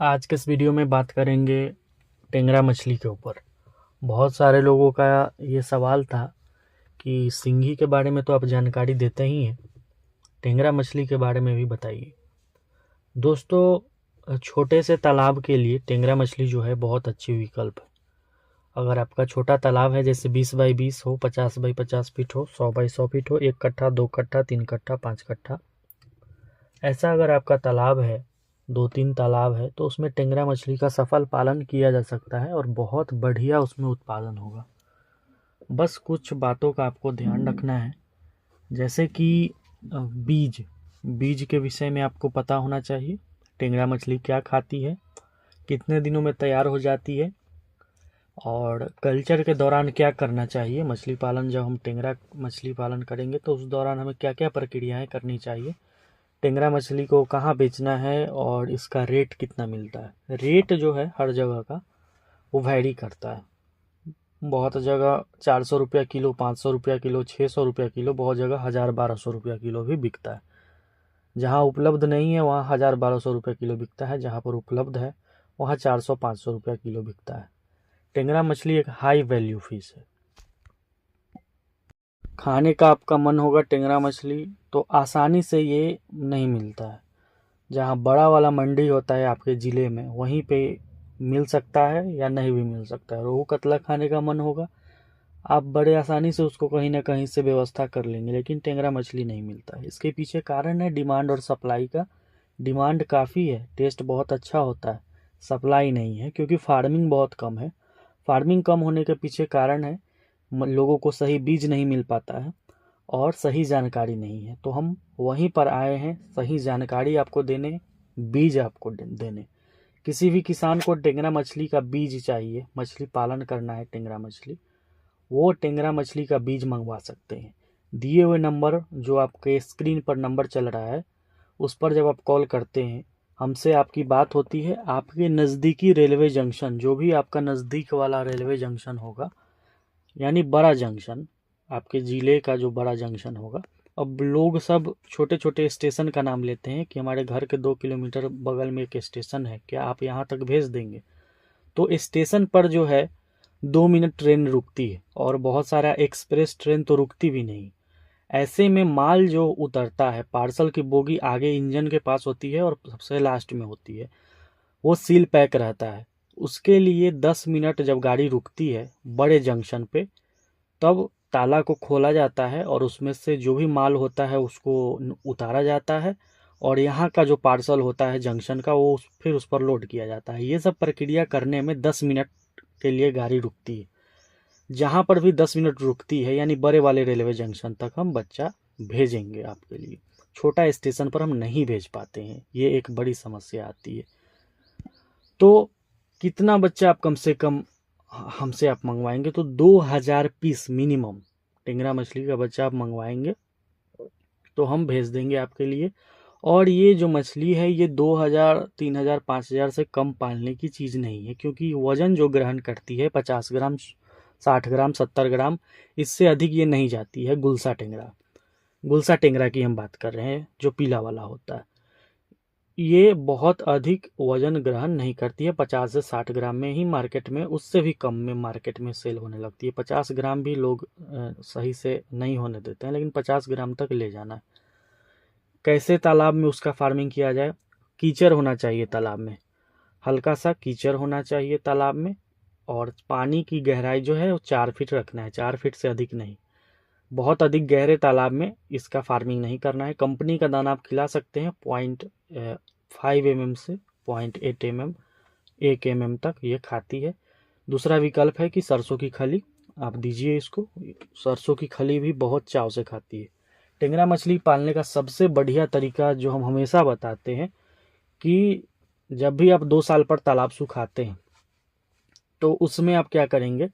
आज के इस वीडियो में बात करेंगे टेंगरा मछली के ऊपर। बहुत सारे लोगों का ये सवाल था कि सिंघी के बारे में तो आप जानकारी देते ही हैं, टेंगरा मछली के बारे में भी बताइए। दोस्तों, छोटे से तालाब के लिए टेंगरा मछली जो है बहुत अच्छी विकल्प है। अगर आपका छोटा तालाब है, जैसे 20 बाई 20 हो, 50 बाई 50 फीट हो, 100 बाई 100 फीट हो, 1 कट्ठा, 2 कट्ठा, 3 कट्ठा, 5 कट्ठा, ऐसा अगर आपका तालाब है, 2-3 तालाब है, तो उसमें टेंगरा मछली का सफल पालन किया जा सकता है और बहुत बढ़िया उसमें उत्पादन होगा। बस कुछ बातों का आपको ध्यान रखना है, जैसे कि बीज बीज के विषय में आपको पता होना चाहिए। टेंगरा मछली क्या खाती है, कितने दिनों में तैयार हो जाती है, और कल्चर के दौरान क्या करना चाहिए। मछली पालन, जब हम टेंगरा मछली पालन करेंगे तो उस दौरान हमें क्या क्या प्रक्रियाएं करनी चाहिए, टेंगरा मछली को कहाँ बेचना है और इसका रेट कितना मिलता है। रेट जो है हर जगह का वो वैरी करता है। बहुत जगह 400 रुपया किलो, 500 रुपया किलो, 600 रुपया किलो, बहुत जगह 1000-1200 रुपया किलो भी बिकता है। जहाँ उपलब्ध नहीं है वहाँ 1000-1200 रुपया किलो बिकता है, जहाँ पर उपलब्ध है वहाँ 400-500 रुपया किलो बिकता है। टेंगरा मछली एक हाई वैल्यू फिश है। खाने का आपका मन होगा टेंगरा मछली, तो आसानी से ये नहीं मिलता है। जहाँ बड़ा वाला मंडी होता है आपके ज़िले में, वहीं पे मिल सकता है या नहीं भी मिल सकता है। रोहू कतला खाने का मन होगा, आप बड़े आसानी से उसको कहीं ना कहीं से व्यवस्था कर लेंगे, लेकिन टेंगरा मछली नहीं मिलता है। इसके पीछे कारण है डिमांड और सप्लाई का। डिमांड काफ़ी है, टेस्ट बहुत अच्छा होता है, सप्लाई नहीं है क्योंकि फार्मिंग बहुत कम है। फार्मिंग कम होने के पीछे कारण है लोगों को सही बीज नहीं मिल पाता है और सही जानकारी नहीं है। तो हम वहीं पर आए हैं सही जानकारी आपको देने, बीज आपको देने। किसी भी किसान को टेंगरा मछली का बीज चाहिए, मछली पालन करना है टेंगरा मछली, वो टेंगरा मछली का बीज मंगवा सकते हैं। दिए हुए नंबर, जो आपके स्क्रीन पर नंबर चल रहा है, उस पर जब आप कॉल करते हैं, हमसे आपकी बात होती है। आपके नज़दीकी रेलवे जंक्शन, जो भी आपका नज़दीक वाला रेलवे जंक्शन होगा, यानी बड़ा जंक्शन, आपके ज़िले का जो बड़ा जंक्शन होगा। अब लोग सब छोटे छोटे स्टेशन का नाम लेते हैं कि हमारे घर के 2 किलोमीटर बगल में एक स्टेशन है, क्या आप यहाँ तक भेज देंगे। तो स्टेशन पर जो है 2 मिनट ट्रेन रुकती है, और बहुत सारा एक्सप्रेस ट्रेन तो रुकती भी नहीं। ऐसे में माल जो उतरता है, पार्सल की बोगी आगे इंजन के पास होती है और सबसे लास्ट में होती है, वो सील पैक रहता है। उसके लिए 10 मिनट जब गाड़ी रुकती है बड़े जंक्शन पे, तब ताला को खोला जाता है और उसमें से जो भी माल होता है उसको उतारा जाता है, और यहाँ का जो पार्सल होता है जंक्शन का, वो फिर उस पर लोड किया जाता है। ये सब प्रक्रिया करने में 10 मिनट के लिए गाड़ी रुकती है। जहाँ पर भी 10 मिनट रुकती है, यानी बड़े वाले रेलवे जंक्शन तक हम बच्चा भेजेंगे आपके लिए। छोटा स्टेशन पर हम नहीं भेज पाते हैं, ये एक बड़ी समस्या आती है। तो कितना बच्चा आप कम से कम हमसे आप मंगवाएंगे, तो 2000 पीस मिनिमम टेंगरा मछली का बच्चा आप मंगवाएंगे तो हम भेज देंगे आपके लिए। और ये जो मछली है, ये 2000, 3000, 5000 से कम पालने की चीज़ नहीं है, क्योंकि वजन जो ग्रहण करती है 50 ग्राम, 60 ग्राम, 70 ग्राम, इससे अधिक ये नहीं जाती है। गुलसा टेंगरा की हम बात कर रहे हैं, जो पीला वाला होता है। ये बहुत अधिक वजन ग्रहण नहीं करती है, 50 से 60 ग्राम में ही मार्केट में, उससे भी कम में मार्केट में सेल होने लगती है। 50 ग्राम भी लोग सही से नहीं होने देते हैं, लेकिन 50 ग्राम तक ले जाना है। कैसे तालाब में उसका फार्मिंग किया जाए, कीचड़ होना चाहिए तालाब में, हल्का सा कीचड़ होना चाहिए तालाब में, और पानी की गहराई जो है वो 4 फीट रखना है, 4 फीट से अधिक नहीं। बहुत अधिक गहरे तालाब में इसका फार्मिंग नहीं करना है। कंपनी का दाना आप खिला सकते हैं, 0.5 mm से 0.8 mm, 1 mm तक ये खाती है। दूसरा विकल्प है कि सरसों की खली आप दीजिए इसको, सरसों की खली भी बहुत चाव से खाती है। टेंगरा मछली पालने का सबसे बढ़िया तरीका जो हम हमेशा बताते हैं, कि जब भी आप 2 साल पर तालाब सुखाते हैं, तो उसमें आप क्या करेंगे,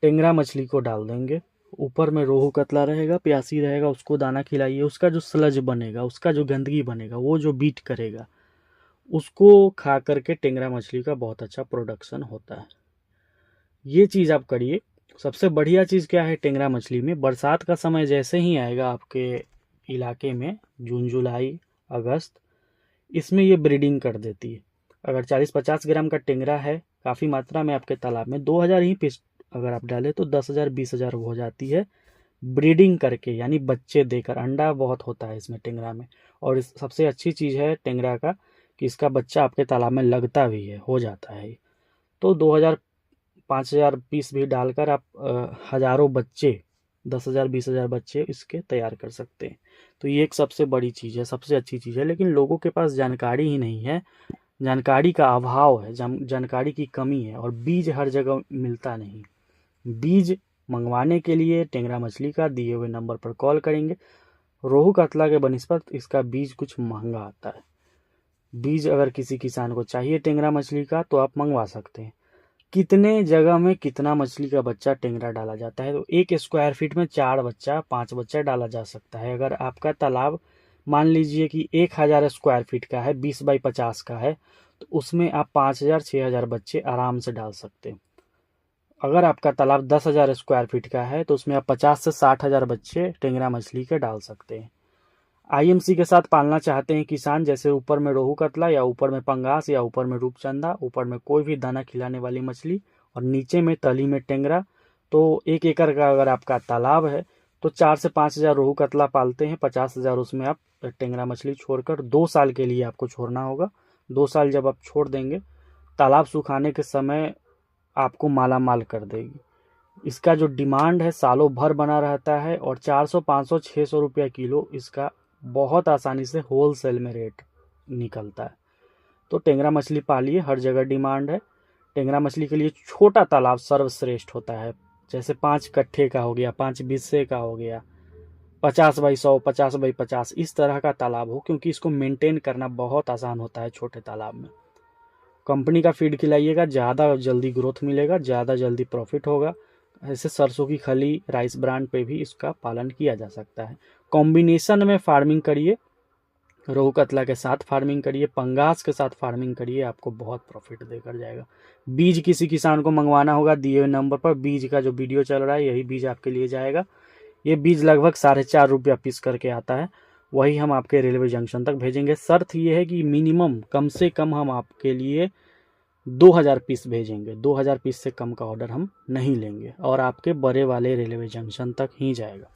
टेंगरा मछली को डाल देंगे। ऊपर में रोहू कतला रहेगा, प्यासी रहेगा, उसको दाना खिलाइए। उसका जो स्लज बनेगा, उसका जो गंदगी बनेगा, वो जो बीट करेगा, उसको खा करके टेंगरा मछली का बहुत अच्छा प्रोडक्शन होता है। ये चीज़ आप करिए। सबसे बढ़िया चीज़ क्या है टेंगरा मछली में, बरसात का समय जैसे ही आएगा आपके इलाके में, जून जुलाई अगस्त, इसमें ये ब्रीडिंग कर देती है। अगर 40-50 ग्राम का टेंगरा है काफ़ी मात्रा में आपके तालाब में, 2000 ही पीस अगर आप डालें तो 10,000 20,000 हो जाती है ब्रीडिंग करके, यानी बच्चे देकर। अंडा बहुत होता है इसमें टेंगरा में, और इस सबसे अच्छी चीज़ है टेंगरा का कि इसका बच्चा आपके तालाब में लगता भी है, हो जाता है। तो 2000 5000 पीस भी डालकर आप हज़ारों बच्चे, 10,000 20,000 बच्चे इसके तैयार कर सकते हैं। तो ये एक सबसे बड़ी चीज़ है, सबसे अच्छी चीज़ है। लेकिन लोगों के पास जानकारी ही नहीं है, जानकारी का अभाव है, जानकारी की कमी है, और बीज हर जगह मिलता नहीं। बीज मंगवाने के लिए टेंगरा मछली का दिए हुए नंबर पर कॉल करेंगे। रोहू कतला के बनिस्पत इसका बीज कुछ महंगा आता है। बीज अगर किसी किसान को चाहिए टेंगरा मछली का तो आप मंगवा सकते हैं। कितने जगह में कितना मछली का बच्चा टेंगरा डाला जाता है, तो 1 स्क्वायर फीट में 4 बच्चा 5 बच्चा डाला जा सकता है। अगर आपका तालाब मान लीजिए कि 1000 स्क्वायर फीट का है, 20 बाई 50 का है, तो उसमें आप 5000 6000 बच्चे आराम से डाल सकते हैं। अगर आपका तालाब 10,000 स्क्वायर फीट का है तो उसमें आप 50 से 60,000 बच्चे टेंगरा मछली के डाल सकते हैं। आईएमसी के साथ पालना चाहते हैं किसान, जैसे ऊपर में रोहू कतला या ऊपर में पंगास या ऊपर में रूपचंदा, ऊपर में कोई भी दाना खिलाने वाली मछली और नीचे में तली में टेंगरा, तो 1 एकड़ का अगर आपका तालाब है तो 4 से 5,000 रोहू कतला पालते हैं, 50,000 उसमें आप टेंगरा मछली छोड़कर 2 साल के लिए आपको छोड़ना होगा। 2 साल जब आप छोड़ देंगे, तालाब सुखाने के समय आपको माला माल कर देगी। इसका जो डिमांड है सालों भर बना रहता है, और 400 500 600 रुपया किलो इसका बहुत आसानी से होलसेल में रेट निकलता है। तो टेंगरा मछली पालिए, हर जगह डिमांड है। टेंगरा मछली के लिए छोटा तालाब सर्वश्रेष्ठ होता है, जैसे 5 कट्ठे का हो गया, 5 बिस्से का हो गया, 50 बाई 100 50 बाई 50 इस तरह का तालाब हो, क्योंकि इसको मेंटेन करना बहुत आसान होता है छोटे तालाब में। कंपनी का फीड खिलाइएगा, ज़्यादा जल्दी ग्रोथ मिलेगा, ज़्यादा जल्दी प्रॉफिट होगा। ऐसे सरसों की खली, राइस ब्रांड पे भी इसका पालन किया जा सकता है। कॉम्बिनेशन में फार्मिंग करिए, रोहू कतला के साथ फार्मिंग करिए, पंगास के साथ फार्मिंग करिए, आपको बहुत प्रॉफिट देकर जाएगा। बीज किसी किसान को मंगवाना होगा दिए हुए नंबर पर, बीज का जो वीडियो चल रहा है यही बीज आपके लिए जाएगा। ये बीज लगभग 4.5 रुपया पीस करके आता है, वही हम आपके रेलवे जंक्शन तक भेजेंगे। शर्त ये है कि मिनिमम कम से कम हम आपके लिए 2000 पीस भेजेंगे, 2000 पीस से कम का ऑर्डर हम नहीं लेंगे, और आपके बड़े वाले रेलवे जंक्शन तक ही जाएगा।